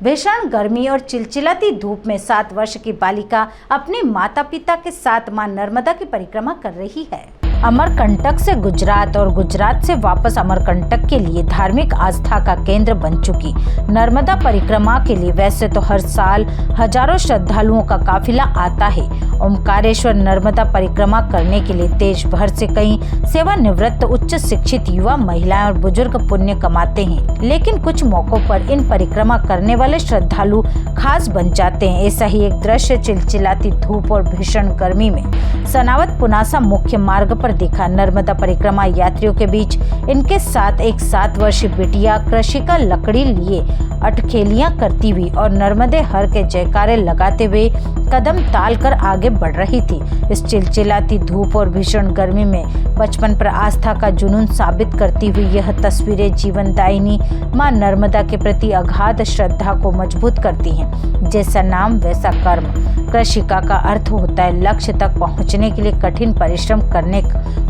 भीषण गर्मी और चिलचिलाती धूप में 7 वर्ष की बालिका अपने माता पिता के साथ मां नर्मदा की परिक्रमा कर रही है। अमरकंटक से गुजरात और गुजरात से वापस अमरकंटक के लिए धार्मिक आस्था का केंद्र बन चुकी नर्मदा परिक्रमा के लिए वैसे तो हर साल हजारों श्रद्धालुओं का काफिला आता है। ओमकारेश्वर नर्मदा परिक्रमा करने के लिए देश भर से कई सेवानिवृत्त उच्च शिक्षित युवा महिलाएं और बुजुर्ग पुण्य कमाते हैं, लेकिन कुछ मौकों पर इन परिक्रमा करने वाले श्रद्धालु खास बन जाते हैं। ऐसा ही एक दृश्य चिलचिलाती धूप और भीषण गर्मी में सनावत पुनासा मुख्य मार्ग पर देखा। नर्मदा परिक्रमा यात्रियों के बीच इनके साथ एक 7 वर्षीय बिटिया कृषिका लकड़ी लिए अटखेलियां करती हुई और नर्मदे हर के जयकारे लगाते हुए कदम ताल कर आगे बढ़ रही थी। इस चिलचिलाती धूप और भीषण गर्मी में बचपन पर आस्था का जुनून साबित करती हुई यह तस्वीरें जीवनदायिनी मां नर्मदा के प्रति अगाध श्रद्धा को मजबूत करती हैं। जैसा नाम वैसा कर्म। कृषिका का अर्थ होता है लक्ष्य तक पहुंचने के लिए कठिन परिश्रम करने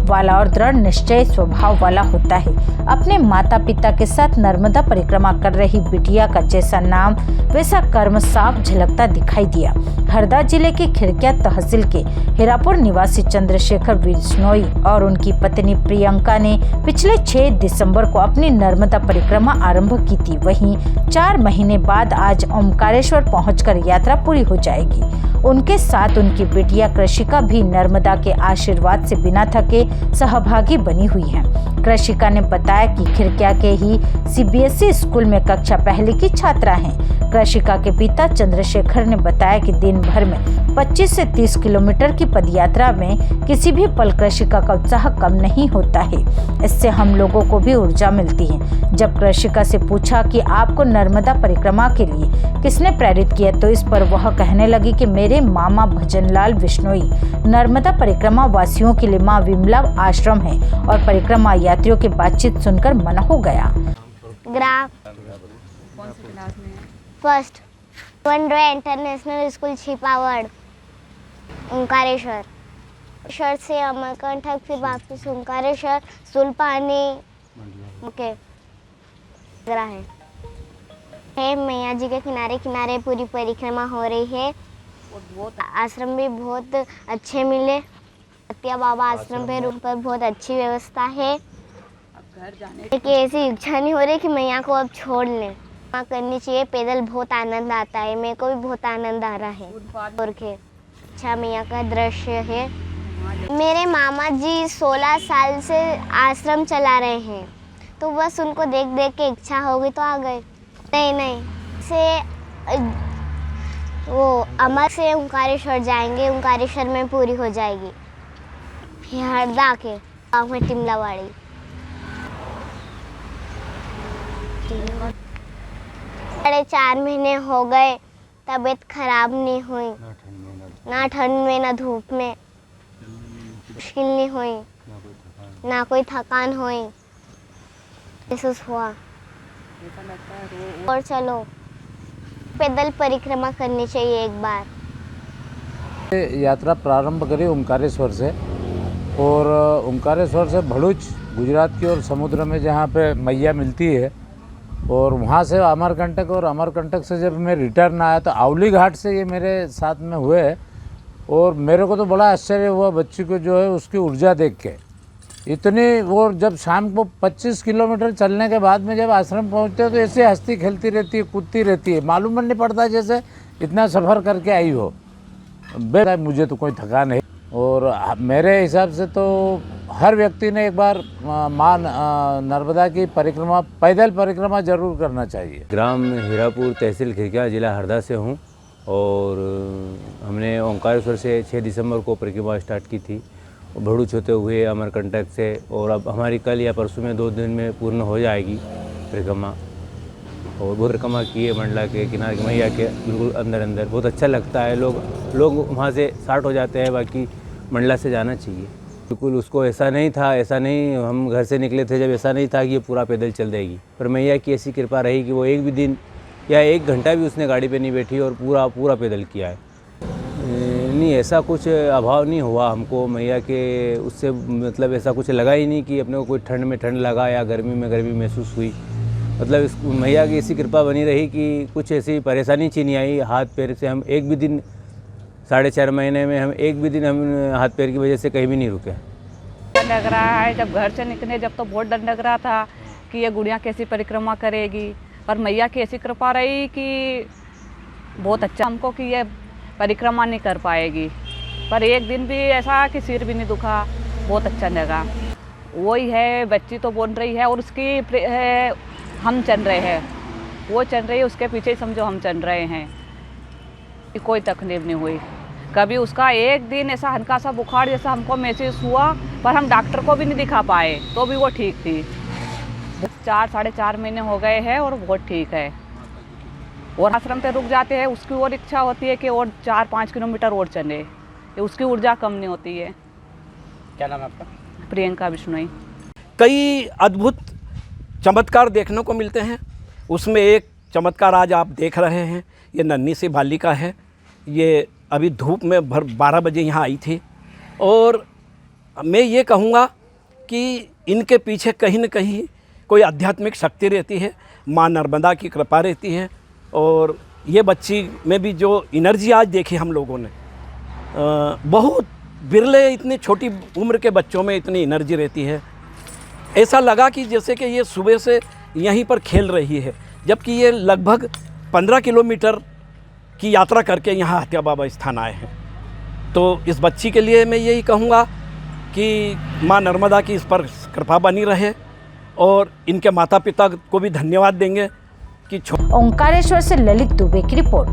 वाला और दृढ़ निश्चय स्वभाव वाला होता है। अपने माता पिता के साथ नर्मदा परिक्रमा कर रही बिटिया का जैसा नाम वैसा कर्म साफ झलकता दिखाई दिया। हरदा जिले के खिड़किया तहसील के हीरापुर निवासी चंद्रशेखर बिश्नोई और उनकी पत्नी प्रियंका ने पिछले 6 दिसंबर को अपनी नर्मदा परिक्रमा आरंभ की थी। वहीं 4 महीने बाद आज ओमकारेश्वर पहुंचकर यात्रा पूरी हो जाएगी। उनके साथ उनकी बिटिया कृषिका भी नर्मदा के आशीर्वाद से बिना थके सहभागी बनी हुई है। कृषिका ने बताया कि खिड़किया के ही सीबीएसई स्कूल में कक्षा 1 की छात्रा हैं। कृषिका के पिता चंद्रशेखर ने बताया कि दिन भर में 25 से 30 किलोमीटर की पदयात्रा में किसी भी पल कृषिका का उत्साह कम नहीं होता है। इससे हम लोगों को भी ऊर्जा मिलती है। जब कृषिका से पूछा कि आपको नर्मदा परिक्रमा के लिए किसने प्रेरित किया, तो इस पर वह कहने लगी कि मेरे मामा भजनलाल बिश्नोई नर्मदा परिक्रमा वासियों के लिए मां विमला आश्रम है और परिक्रमा यात्रियों की बातचीत सुनकर मन हो गया। कौन सी क्लास में है? फर्स्ट वनड्रे इंटरनेशनल स्कूल छिपावड़ ओंकारेश्वर। शहर से अमरकंटक फिर वापस ओंकारेश्वर सुलपानी ओके है। मैया जी के किनारे किनारे पूरी परिक्रमा हो रही है। आश्रम भी बहुत अच्छे मिले। सत्या बाबा आश्रम पे रूम पर बहुत अच्छी व्यवस्था है। घर जाने लेकिन ऐसी इच्छा नहीं हो रही कि मैया को अब छोड़ लें। वहाँ करनी चाहिए। पैदल बहुत आनंद आता है। मेरे को भी बहुत आनंद आ रहा है। और के अच्छा मैया का दृश्य है। मेरे मामा जी 16 साल से आश्रम चला रहे हैं, तो बस उनको देख देख के इच्छा हो गई तो आ गए। नहीं से वो अमर से ओंकारेश्वर जाएंगे। ओंकारेश्वर में पूरी हो जाएगी। फिर हरदा के गाँव में टिमलावाड़ी। 4.5 महीने हो गए, तबीयत खराब नहीं हुई, ना ठंड में ना धूप में, मुश्किल नहीं हुई, ना कोई थकान हुई महसूस हुआ। ऐसा लगता है और चलो पैदल परिक्रमा करनी चाहिए एक बार। यात्रा प्रारंभ करी ओमकारेश्वर से और ओमकारेश्वर से भड़ूच गुजरात की ओर समुद्र में जहाँ पे मैया मिलती है, और वहाँ से अमरकंटक, और अमरकंटक से जब मैं रिटर्न आया तो आवली घाट से ये मेरे साथ में हुए। और मेरे को तो बड़ा आश्चर्य हुआ बच्ची को जो है उसकी ऊर्जा देख के। इतनी वो जब शाम को 25 किलोमीटर चलने के बाद में जब आश्रम पहुँचते हैं तो ऐसे हंसती खेलती रहती है, कूदती रहती है। मालूम नहीं पड़ता जैसे इतना सफ़र करके आई हो। मुझे तो कोई थकान नहीं। और मेरे हिसाब से तो हर व्यक्ति ने एक बार माँ नर्मदा की परिक्रमा, पैदल परिक्रमा जरूर करना चाहिए। ग्राम हीरापुर तहसील खिड़किया जिला हरदा से हूँ और हमने ओंकारेश्वर से 6 दिसंबर को परिक्रमा स्टार्ट की थी। भड़ूच होते हुए अमरकंटक से, और अब हमारी कल या परसों में 2 दिन में पूर्ण हो जाएगी परिक्रमा। और बहुत परिक्रमा की है मंडला के किनारे के मैया के बिल्कुल अंदर बहुत अच्छा लगता है। लोग वहाँ से स्टार्ट हो जाते हैं, बाकी मंडला से जाना चाहिए। बिल्कुल उसको ऐसा नहीं हम घर से निकले थे जब ऐसा नहीं था कि ये पूरा पैदल चल देगी, पर मैया की ऐसी कृपा रही कि वो एक भी दिन या 1 घंटा भी उसने गाड़ी पे नहीं बैठी और पूरा पैदल किया है। नहीं, ऐसा कुछ अभाव नहीं हुआ हमको मैया के उससे, मतलब ऐसा कुछ लगा ही नहीं कि अपने को कोई ठंड में ठंड लगा या गर्मी में गर्मी महसूस हुई। मतलब इस मैया की ऐसी कृपा बनी रही कि कुछ ऐसी परेशानी ची नहीं आई। हाथ पैर से हम एक भी दिन 4.5 महीने में हम एक भी दिन हम हाथ पैर की वजह से कहीं भी नहीं रुके। डर लग रहा है, जब घर से निकले जब तो बहुत डर लग रहा था कि ये गुड़िया कैसी परिक्रमा करेगी, पर मैया की ऐसी कृपा रही कि बहुत अच्छा हमको कि ये परिक्रमा नहीं कर पाएगी। पर एक दिन भी ऐसा कि सिर भी नहीं दुखा, बहुत अच्छा लगा। वही है, बच्ची तो बोल रही है और उसकी हम चल रहे हैं, वो चल रही है, उसके पीछे ही समझो हम चल रहे हैं। कोई तकलीफ नहीं हुई कभी। उसका एक दिन ऐसा हल्का सा बुखार जैसा हमको महसूस हुआ, पर हम डॉक्टर को भी नहीं दिखा पाए, तो भी वो ठीक थी। 4-4.5 महीने हो गए हैं और बहुत ठीक है। और आश्रम पे रुक जाते हैं, उसकी और इच्छा होती है कि और 4-5 किलोमीटर और चले, उसकी ऊर्जा कम नहीं होती है। क्या नाम है आपका? प्रियंका बिश्नोई। कई अद्भुत चमत्कार देखने को मिलते हैं, उसमें एक चमत्कार आज आप देख रहे हैं। ये नन्ही सी बालिका है, ये अभी धूप में 12 बजे यहाँ आई थी, और मैं ये कहूँगा कि इनके पीछे कहीं न कहीं कोई आध्यात्मिक शक्ति रहती है, माँ नर्मदा की कृपा रहती है। और ये बच्ची में भी जो एनर्जी आज देखी हम लोगों ने, बहुत बिरले इतनी छोटी उम्र के बच्चों में इतनी एनर्जी रहती है। ऐसा लगा कि जैसे कि ये सुबह से यहीं पर खेल रही है, जबकि ये लगभग 15 किलोमीटर की यात्रा करके यहाँ हत्या बाबा स्थान आए हैं। तो इस बच्ची के लिए मैं यही कहूँगा कि माँ नर्मदा की इस पर कृपा बनी रहे, और इनके माता पिता को भी धन्यवाद देंगे कि ओंकारेश्वर से ललित दुबे की रिपोर्ट।